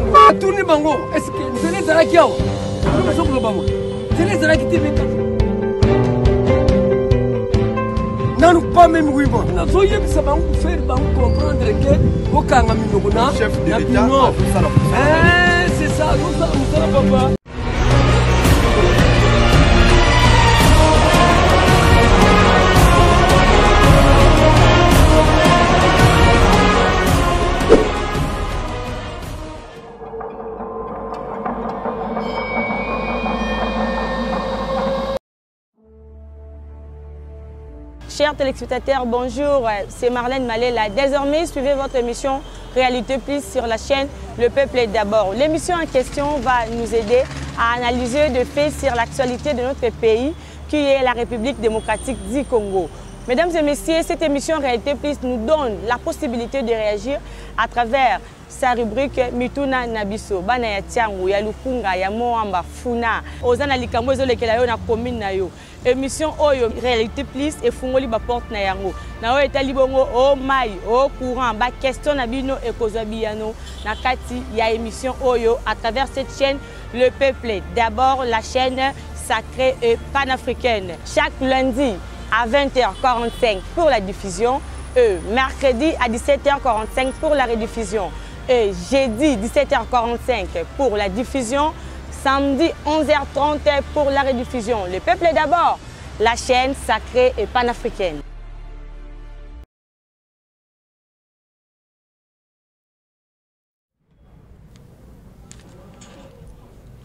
bango. Tourner bango. Est-ce que vous allez à qui a? Nous sommes le bango. Vous allez à qui TV? Non, pas même oui bon. Nous soyons ça va nous faire comprendre que au Kanga Minoguna, chef de l'État, c'est ça, nous allons papa. Chers téléspectateurs, bonjour, c'est Marlène Malela. Désormais, suivez votre émission Réalité Plus sur la chaîne Le Peuple est d'abord. L'émission en question va nous aider à analyser de faits sur l'actualité de notre pays, qui est la République démocratique du Congo. Mesdames et messieurs, cette émission Réalité Plus nous donne la possibilité de réagir à travers sa rubrique Mituna Nabiso. Bana ya tiangu, ya lukunga, ya moamba, funa. Ozana likambo ezolekela yo na commune na yo. Émission Oyo Réalité Plus et fungoli ba porte na yango. Na oyo etali bongo o mai, o courant, ba question na bino e kozwa biyano na kati ya émission Oyo à travers cette chaîne Le Peuple. D'abord la chaîne sacrée et panafricaine. Chaque lundi à 20h45 pour la diffusion, mercredi à 17h45 pour la rediffusion, et jeudi 17h45 pour la diffusion, samedi 11h30 pour la rediffusion. Le Peuple est d'abord, la chaîne sacrée et panafricaine.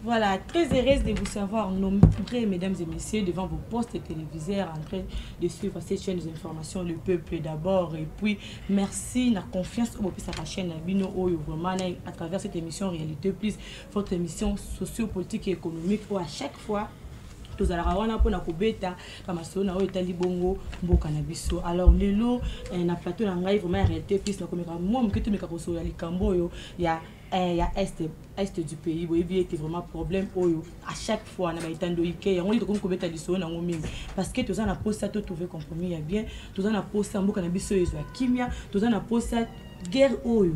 Voilà, très heureuse de vous savoir nombreux, mesdames et messieurs, devant vos postes téléviseurs en train de suivre cette chaîne d'information, Le Peuple d'abord. Et puis, merci, la confiance au la chaîne Bino Oyo, vraiment, à travers cette émission Réalité Plus, votre émission socio-politique et économique, où à chaque fois, tous alors lelo na plateau na ngai vraiment Réalité Plus na komeka moi mketo meka ko sola likambo yo ya est du pays boye bi était vraiment problème oyo à chaque fois na baitando ike yango li to komeka liso na ngomi parce que tous na posta to trouver compromis ya bien tous na posta mboka na biso yezo kimia tous na posta guerre oyo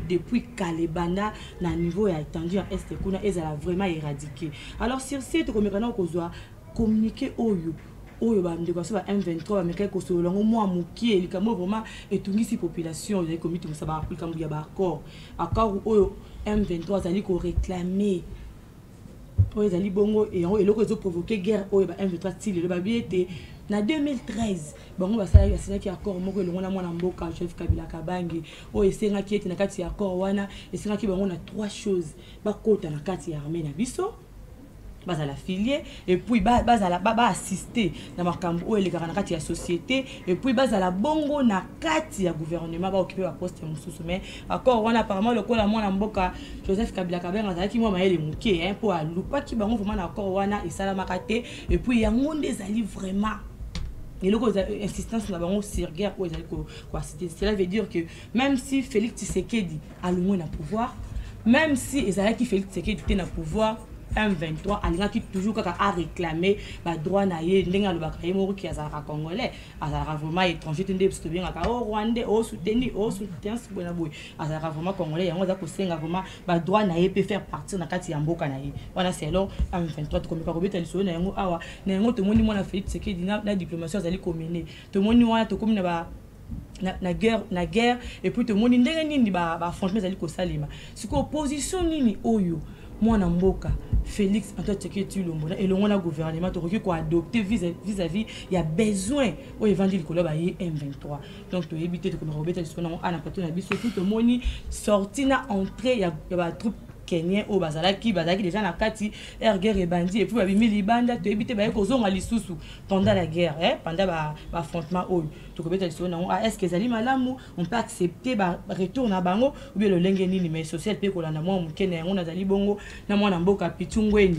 depuis Kalebana na niveau ya étendu en est kuna ezala vraiment éradiqué. Alors sur ce to komeka na kozwa communiquer oyo ba ndeko so ba M23 ba meka ko so longo mo amuki elikamo vraiment etungisi population ya komite musa ba likambu ya ba accord oyo M23 zali ko réclamer oyo zali bongo et eloko ezo provoquer guerre oyo ba M23 style le ba biete na 2013 bango basala ki accord moko elongo na mwana mboka chef Kabila Kabange oyo esenga ki ete na kati ya accord wana esenga ki bango na trois choses ba kota na kati ya armée na biso bas à la filière et puis bas à la assister na makambo o elekaka na kati ya société et puis bas à la bongo na kati ya gouvernement ba occuper ba poste mususu mais accord wana apparemment le kola mwana mboka Joseph Kabila Kabange azalaki mwa mayele muke hein pour alupa ki bango vraiment na accord wana esala makate et puis yango ndezali vraiment et le insistance na bango sur guerre ou quoi cela veut dire que même si Félix Tshisekedi a le moins na pouvoir, même si ezalaki Félix Tshisekedi était na pouvoir, M23 alingaki toujours kaka a réclamer ba droit na ye ndenga lo bakaye moko ki azala congolais azala vraiment étranger tende biso bien kaka o rwandais o soutien bona boy azala vraiment congolais yango za ko senga vraiment ba droit na ye peut faire partir na kati ya mboka na ye wana c'est alors M23 to komeka ko beta liso na yango awa na yango to moni mona Félix Tshisekedi na diplomatie azali komene to moni wana to komina ba na guerre et puis to moni ndenge nini ba franchement azali ko salima siko opposition nini oyo mwana mboka Félix Antoine Tshisekedi Lombo et le gouvernement to adopter vis-à-vis il y a besoin au évangile ko ba M23 donc to éviter de ko robeta sur na ana pato na biso tout moni sorti na entrée il y a ba troupe Kenyan au bazalaki déjà na kati guerre et bandit et puis babimi libanda to éviter ba ko zonga lisusu pendant la guerre pendant ba affrontement oyo to ko beta sur na est-ce que zali malamu on peut accepter ba retour na bango ou bien le lenge nini mais social pe ko landa mo mukene yango na zali bongo na mwana mboka Pitungweni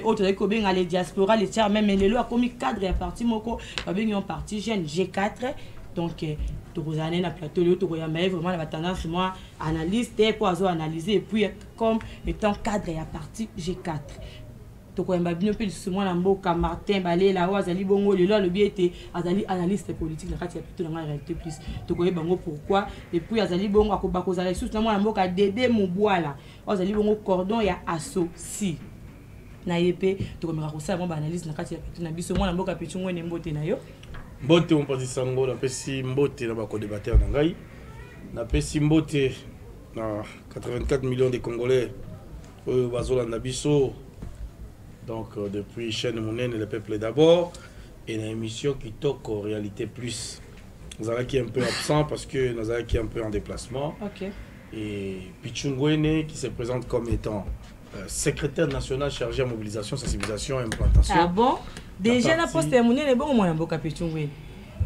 autre avec benga les diaspora les tiers même les lois comme cadre et parti moko ba bengi en parti jeune G4 donc to kozane na plateau le to koyamba vraiment la tendance moi analyste pour analyser et puis comme étant cadre et à parti G4 to koyamba bino pe ce moi na mboka Martin Balela wazali bongo le le biete azali analyste politique na kati ya plutôt na Réalité Plus to koyeba bango pourquoi et puis azali bongo akoba kozala sous na mboka Dédé Mobwala ozali bongo cordon ya asso si na yepe to komeka kosala mo ba analyse na kati ya Pichu na biso mwana mboka Pichu ngwene mbote na yo mbote on pasi sango na pesi mbote na ba co-débatteur na ngai na pesi mbote na 84 millions de Congolais bazola na biso donc depuis chaîne monnaie le peuple d'abord et une émission qui toque en réalité plus Zala qui est un peu absent parce que Nazala qui est un peu en déplacement. Et Pichu Ngwene qui se présente comme étant secrétaire national chargé à mobilisation, sensibilisation et implantation. Ah bon? Déjà la poste est monnaie, bon moi Mboka Pichu Ngwene.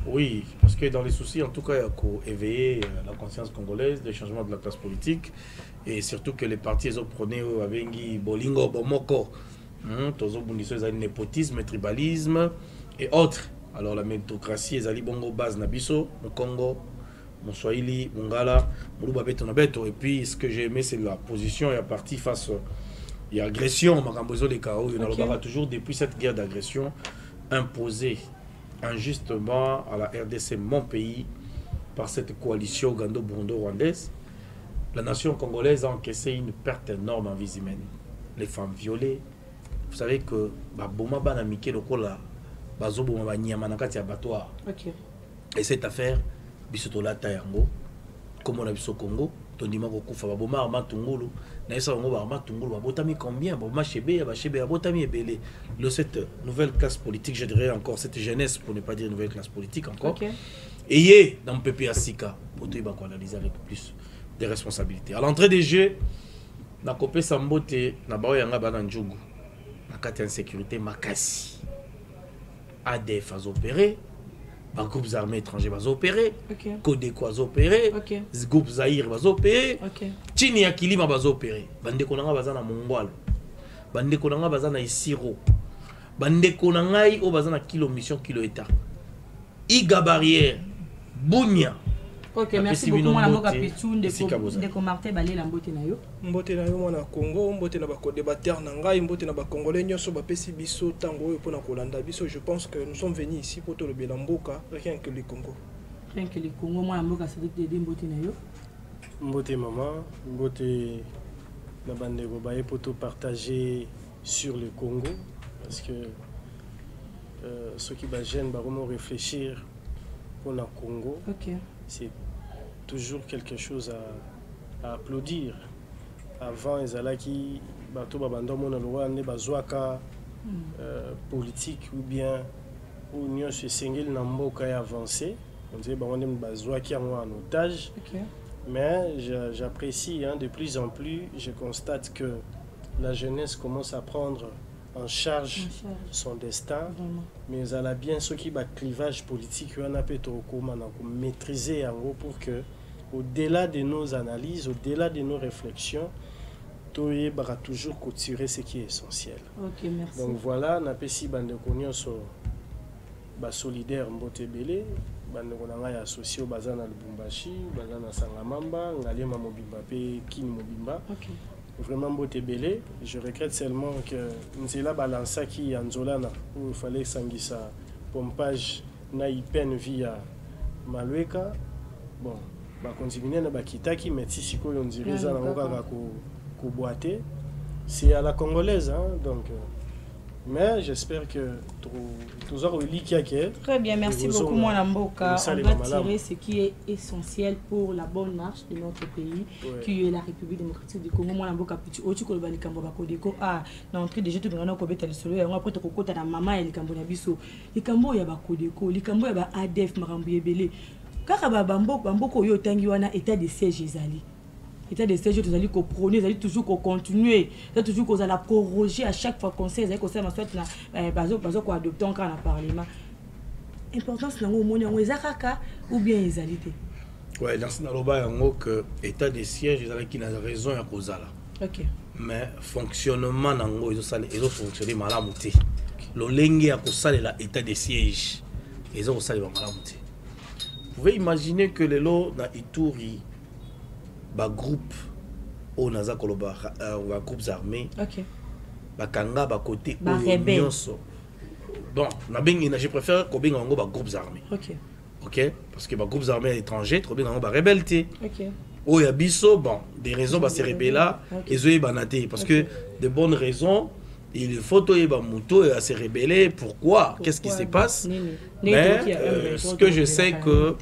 Oui, parce que dans les soucis, en tout cas, il y a qu'à éveiller la conscience congolaise, des changements de la classe politique, et surtout que les partis ont prôné avec Bolingo, Bomoko, Tozo Bundiso, le népotisme, le tribalisme et autres. Alors la méritocratie, les bongo base Nabiso, mon Congo, mon Swahili, mon Ngala, mon Lubabeto Nabeto. Et puis ce que j'ai aimé, c'est la position et la partie face à l'agression, Makambozo les Kao. Il y en a toujours depuis cette guerre d'agression imposée injustement à la RDC, mon pays, par cette coalition ougando-burundo-rwandaise. La nation congolaise a encaissé une perte énorme en vie humaine. Les femmes violées. Vous savez que Boma Banamike Lokola. Et cette affaire, Bisotola Tayango, comme on a vu au Congo, Tondima Kokufa, Boma Armatungulu, Naïsa Armatungulu, Botami combien, Boma Chebe, Botami Ebele. Cette nouvelle classe politique, je dirais encore, cette jeunesse, pour ne pas dire nouvelle classe politique encore, ayez dans le PPA Sika, pour tout analyser avec plus de responsabilités. À l'entrée des jeux, na Kopé Sambote, na Baoyanga Bananjougou, na Kati insécurité Makasi. ADF a opéré, les groupes armés étrangers vont opérer, Codeco a opéré, les groupes Zahir vont opérer, Chini Akilima va opérer, Bande Konanga va na Mongwal, Bande Konanga va na Isiro, Bande Konanga o va na Kilo Mission Kilo État, Iga Barrière, Bunya. Ok, merci beaucoup. Moi, la Pichu, de Martin Balé, la mbote na yo. Mbote na yo, na Congo, mbote na bako débatteur na ngai, mbote na ba Congolais nyoso ba pesi biso tango yo pona kolanda biso. Je pense que nous sommes venus ici pour te le Belamboka, rien que le Congo. Rien que le Congo, moi, la mboka c'est de mbote na yo. Mbote maman, mbote na bande ko baye pour tout partager sur le Congo parce que ceux qui ba jeune ba vraiment réfléchir pour le Congo. C'est toujours quelque chose à applaudir. Avant, ils allaient qui bateau babandon na loi ne bazwaka politique ou bien union se singel na mboka ya avancé. On dirait ba on bazwaki en otage. Mais j'apprécie de plus en plus, je constate que la jeunesse commence à prendre en charge son destin, mais elle a bien ce qui est clivage politique, on a peut maîtriser en gros pour que, au-delà de nos analyses, au-delà de nos réflexions, tu vas toujours couturer ce qui est essentiel. Merci. Donc voilà, on a pesi bande konyo so ba solidaire mbote belé, bande konanga ya associé au bazana Lubumbashi, bazana Sangamamba, ngalema mobimba pe kini mobimba. Vraiment mbote belé. Je regrette seulement que Nzela balança qui Anzolana où il fallait sangisa pompage na ipen via Malweka. Bon, ba continuer na bakitaki mais si siko on dirait ça na ngaka ko boiter. C'est à la congolaise donc mais j'espère que tous auront lu qui a très bien, merci beaucoup moi Mboka. On va tirer ce qui est essentiel pour la bonne marche de notre pays qui est la République démocratique du Congo. Moi Mboka Pichu otu ko bali kambo ba Codeco l'entrée des jeux tout ngana ko beta lisolo ya après to kokota na mama ya likambo na biso likambo ya ba Codeco likambo ya ba ADF makambo ebele kaka ba bamboko yo tangi wana état de siège ezali. État de siège, vous allez prôner, vous allez toujours continuer, vous allez toujours proroger à chaque fois conseil, vous allez conseiller soit adopter encore dans le Parlement. L'importance c'est ou bien les alités. Oui, dans ce cas-là, que l'état de siège, ils ont raison à cause là. Mais fonctionnement, ils ont fonctionné mal à monter. Le lengue à cause de l'état de siège, ils ont mal à monter. Vous pouvez imaginer que les lots dans Ituri, ba groupe au naza koloba ba groupes armés ba kanga ba côté nyonso bon na bengi na je préfère ko benga ngo ba groupes armés OK parce que ba groupes armés étrangers trop bien ngo ba rebelleté Oh, il y a biso, bon, des raisons, bah, c'est rebella, et zoé banaté. Parce que de bonnes raisons, il faut qu'il moto à se rebeller. Pourquoi? Qu'est-ce qui se passe? Mais ce que je sais que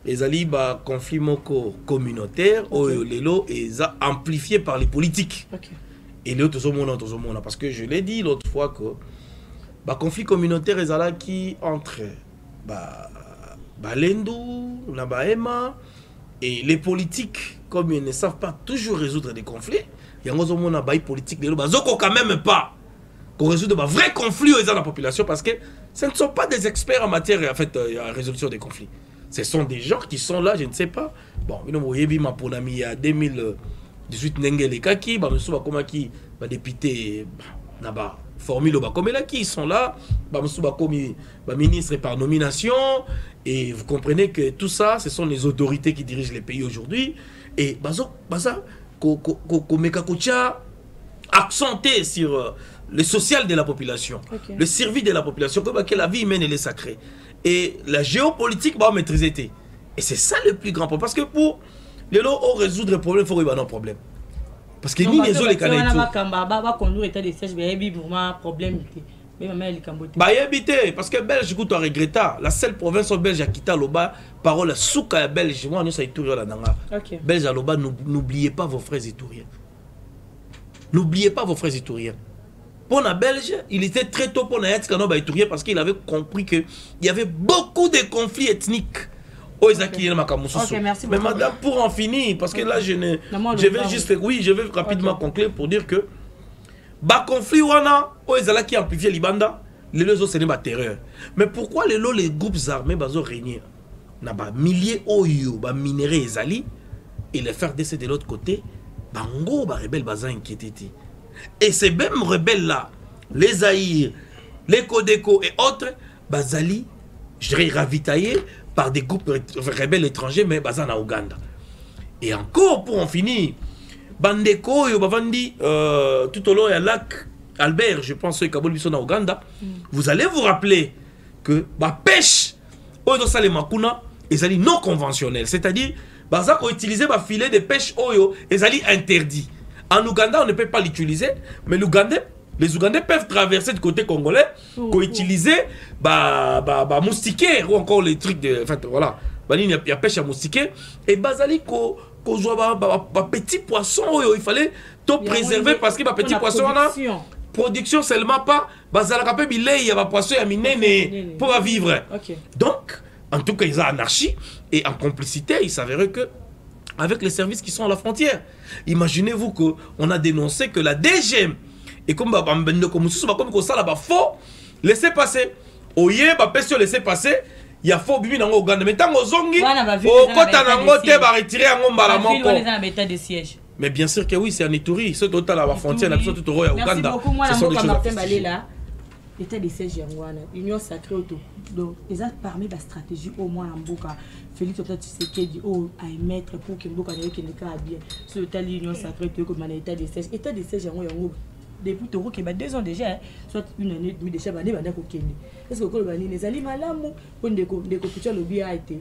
les alibas conflits communautaires, lelo est amplifié par les politiques. Et l'autre parce que je l'ai dit l'autre fois que bah conflit communautaire est là qui entre Balendou, Nabaema et les politiques comme ils ne savent pas toujours résoudre des conflits. Il y a un bail politique de l'eau quand même pas qu'on résout de vrais conflits dans la population parce que ce ne sont pas des experts en matière en fait résolution des conflits. Ce sont des gens qui sont là, je ne sais pas. Bon, il y a 2018 Nengele Kaki, qui député Naba formule comme là qui sont là, ministre par nomination et vous comprenez que tout ça ce sont les autorités qui dirigent les pays aujourd'hui et accenté sur le social de la population, le service de la population, que la vie humaine elle est sacrée. Et la géopolitique va maîtriser. Et c'est ça le plus grand problème. Parce que pour les lots, on résoudre le problème, il faut résoudre un problème. Parce que ni les autres, les canaux. Parce que Belge, écoute, on regrette. La seule province belge à quitter l'Oba, parole souka belge, moi, nous sommes étouriens là-dedans. Belge à l'Oba, n'oubliez pas vos frères étouriens. N'oubliez pas vos frères étouriens. Pour la Belge, il était très tôt pour la étourien parce qu'il avait compris qu'il y avait beaucoup de conflits ethniques. Okay, merci mais madame, pour en finir, parce que là, je vais juste, je vais rapidement conclure pour dire que bah conflit wana, qui amplifie l'Ibanda, les autres c'est pas terreur. Mais pourquoi les groupes armés bazo régner? Na ba milliers oyo ba minéraux ezali et les faire descendre de l'autre côté, bango ba rebelle baza inquiété. Et ces mêmes rebelles là, les Zaïre, les Codeco et autres, bazali, je dirais ravitaillés par des groupes rebelles étrangers, mais bazan à Ouganda. Et encore pour en finir, Bandeko et Obavandi, tout au long du lac Albert, je pense que Kabul Bisson à Ouganda, vous allez vous rappeler que la pêche, Oyo Sale Makuna, est non conventionnelle. C'est-à-dire, bazan ont utilisé le filet de pêche Oyo, est interdit. En Ouganda, on ne peut pas l'utiliser, mais les Ougandais peuvent traverser du côté congolais pour utiliser moustiquaire ou encore les trucs de. Enfin, voilà. Il y a pêche à moustiquaire. Et Bazali, petit poisson, il fallait tout préserver parce que petit poisson, production seulement pas. Bazali, il y a poisson à miner pour vivre. Donc, en tout cas, ils ont anarchie et en complicité, il s'avérait que. Avec les services qui sont à la frontière. Imaginez-vous qu'on a dénoncé que la DGM, et comme ça faux, laissez passer. Oye, laissez passer. Il y a faux bibi dans Ouganda. Mais tant que zongi, mais bien sûr que oui, c'est un Ituri. Ce total à la frontière, la tout au Ouganda. Ce sont des choses. L'état de siège Yangwana, Union sacrée auto. Donc, ils ont parmi la stratégie au moins en Boka. Félix Tshisekedi à émettre pour que Boka n'ait qu'un cas bien. Sur l'état de l'Union sacrée, comme un état de siège. État de siège Yango, depuis Toro qui a 2 ans déjà, soit une année et demie déjà, est-ce que les aliments malamu, pour des compétitions, le bien a été.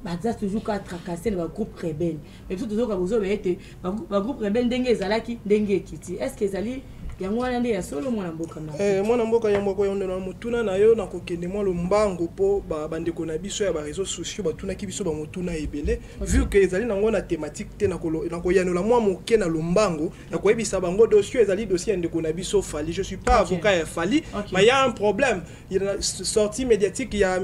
Bazas toujours qu'à tracasser le groupe rebelle. Mais tout toujours quand vous avez été, le groupe rebelle dengue zalaki, dengue kiti. Est-ce que zali yango wana nde ya solo mwana mboka na mwana mboka ya mboka yondo na mutuna na yo na kokende mwa lombango po bandeko na biso ya ba réseaux sociaux batuna ki biso ba mutuna ebele vu que ezali nango na thématique te na koyanola mwa moke na lombango na koyebisa bango dossier ezali dossier ndeko na biso Fali. Je suis pas avocat ya Fali, mais il y a un problème. Il y a une sortie médiatique, il y a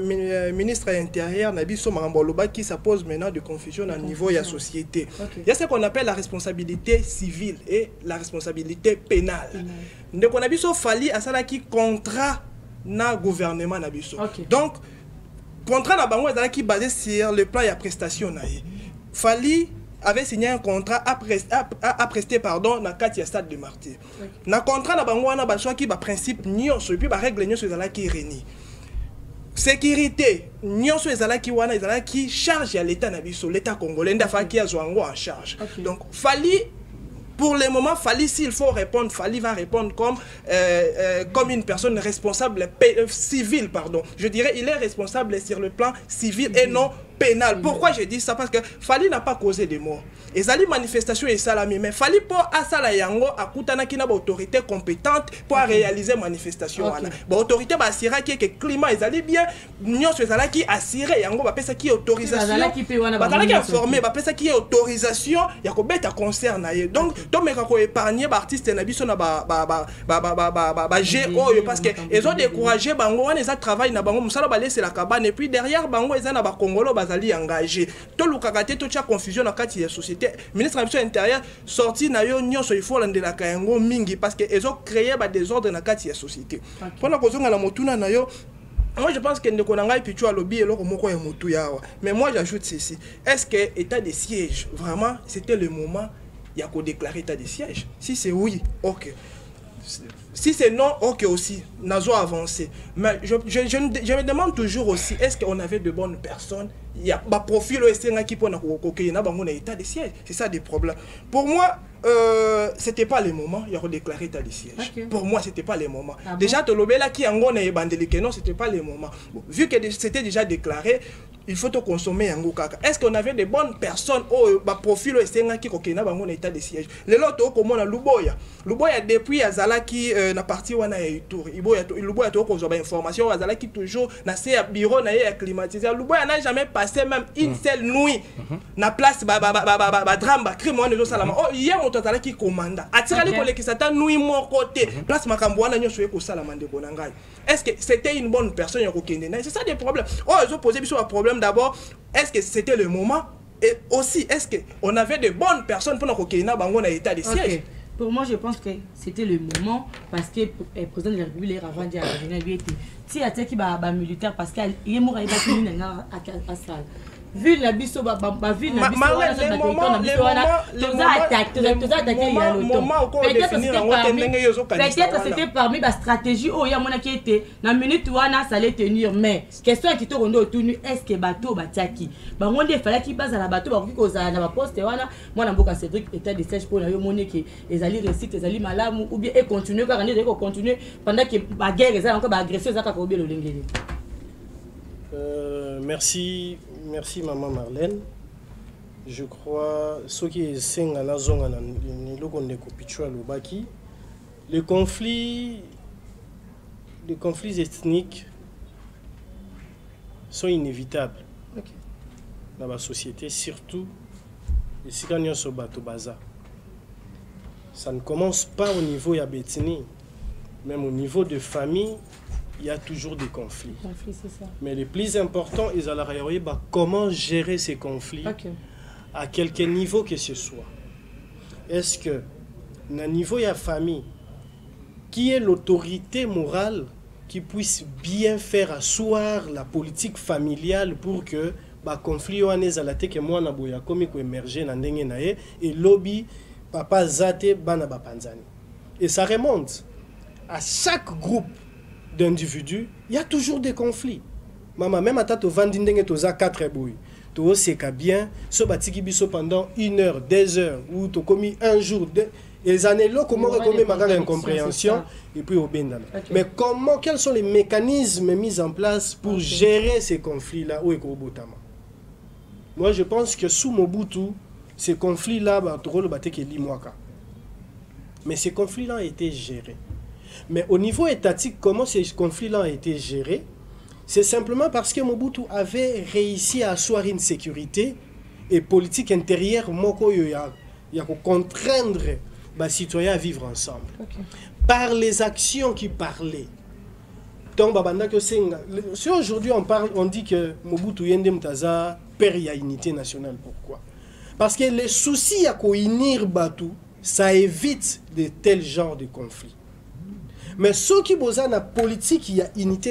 ministre intérieur na biso Marambo Loba qui ça pose maintenant de confusion à niveau de la société. Il y a ce qu'on appelle la responsabilité civile et la responsabilité pénale. Ndeko na biso Fali asala ki contrat na gouvernement na biso. Donc contrat na bango ezala ki basé sur le plan ya prestation na ye. Fali avait signé un contrat à prester pardon na kati ya stade de Martyr. Na contrat na bango wana ba choki ba principe nyonso et puis ba règle nyonso ezala ki reni. Sécurité nyonso ezala ki wana ezala ki charge ya l'état na biso, l'état congolais ndafa ki azwango en charge. Donc Fali pour le moment, Fali, s'il faut répondre, Fali va répondre comme une personne responsable civile, pardon. Je dirais, il est responsable sur le plan civil et non pénal. Pourquoi je dis ça? Parce que Fali n'a pas causé de morts. Et ça, les manifestations et salami, mais Fali pour Asala Yango à Koutana qui n'a pas autorité compétente pour réaliser manifestation. Bon, autorité va assurer que le climat est allé bien. Nous sommes qui assurer Yango va ça qui est autorisation. Bah qui informé, va ça qui est autorisation. Il y a combien de concerts donc donc mais quand épargner artiste na biso na GO parce que ils ont découragé bango wana ils travaillent na bango musala ba laisser la cabane et puis derrière bango ils na ba congolo bazali engagé to lukakate to tia confusion na kati ya société ministre de l'intérieur sorti na yo nyonso il faut landela kayango mingi parce que ils ont créé ba désordre na kati ya société pona kozonga na motuna na yo. Moi je pense que ne konanga pichu a lobby eloko moko ya motu yawa mais moi j'ajoute ceci, est-ce que état de siège vraiment c'était le moment il y a qu'à déclarer état de siège? Si c'est oui, ok. Si c'est non, ok aussi. Nazo avancé. Mais je me demande toujours aussi, est-ce qu'on avait de bonnes personnes? Il y a un profil qui peut avoir état de siège. C'est ça des problèmes. Pour moi, c'était pas le moment. Il y a déclaré état de siège. Okay. Pour moi, c'était pas le moment. Ah déjà, bon? Là qui en gros non, c'était pas le moment. Bon, vu que c'était déjà déclaré, il faut tout consommer yango kaka. Est-ce qu'on avait de bonnes personnes au profil qui kokena bango na état de siège? Les autres comme on a Luboya depuis azala qui na partie wana ya Ituri. Luboya to ko zoba information azala qui toujours na se bureau na ya climatisé. Luboya n'a jamais passé même une seule nuit na place drame crime wana zo salama. Oh hier on azala qui commanda. Atira les collègues qui s'attend nuit mon côté. Place makambo wana nyoso ko salama ndeko na ngai. Est-ce que c'était une bonne personne ya kokende? C'est ça des problèmes. Oh ils ont posé biso un problème. D'abord, est-ce que c'était le moment? Et aussi, est-ce qu'on avait de bonnes personnes pour nous qu'il y ait un état de siège? Pour moi, je pense que c'était le moment parce que le président de la République avant de lui était si il y a qui militaire parce qu'il est mort à salle. Vu la biso vu la peut-être c'était parmi la stratégie où il y a mon qui était na minute wana ça allait tenir mais question qui te rondo autour est-ce que bateau batiaki ba monde il fallait qu'il passe à la bateau ba ko za na ba poste wana moi na mboka Cédric état de siège pour na yo monnaie que les alliés récite les alliés malamu ou bien et continuer quand on est continuer pendant que la guerre est encore ba agression ça ka ko bien le lengeli. Merci maman Marlène. Je crois ce qui est senga na zonga na niloko ndeko pichwa lobaki les conflits ethniques sont inévitables dans la société, surtout les Sikanyos Sobato Baza. Ça ne commence pas au niveau yabetini, même au niveau de famille. Il y a toujours des conflits. Ça. Mais le plus important, ils allaient regarder comment gérer ces conflits à quelque niveau que ce soit. Est-ce que, à niveau de la famille, qui est l'autorité morale qui puisse bien faire asseoir la politique familiale pour que le conflit que moi na boya comme émerger na ndenge na et lobby papa zate bana bapanzani. Et ça remonte à chaque groupe d'individus, il y a toujours des conflits. Maman, même à tato vandindenge toza 4 bouilles. To seka bien, so batiki biso pendant 1 heure, 2 heures, ou to commis un jour, et les années là, comment recommer ma incompréhension, et puis au bendana. Mais comment, quels sont les mécanismes mis en place pour gérer ces conflits-là au Ekobotama? Moi, je pense que sous Mobutu, ces conflits-là, mais ces conflits-là ont été gérés. Mais au niveau étatique, comment ces conflits-là ont été gérés? C'est simplement parce que Mobutu avait réussi à asseoir une sécurité et politique intérieure il y a contraindre les citoyens à vivre ensemble. Par les actions qui parlaient. Donc, si aujourd'hui on dit que Mobutu Yende Mtaza perd la unité nationale, pourquoi? Parce que les soucis à unir Batu, ça évite de tels genres de conflits. Mais ceux qui ont la politique, il y a unité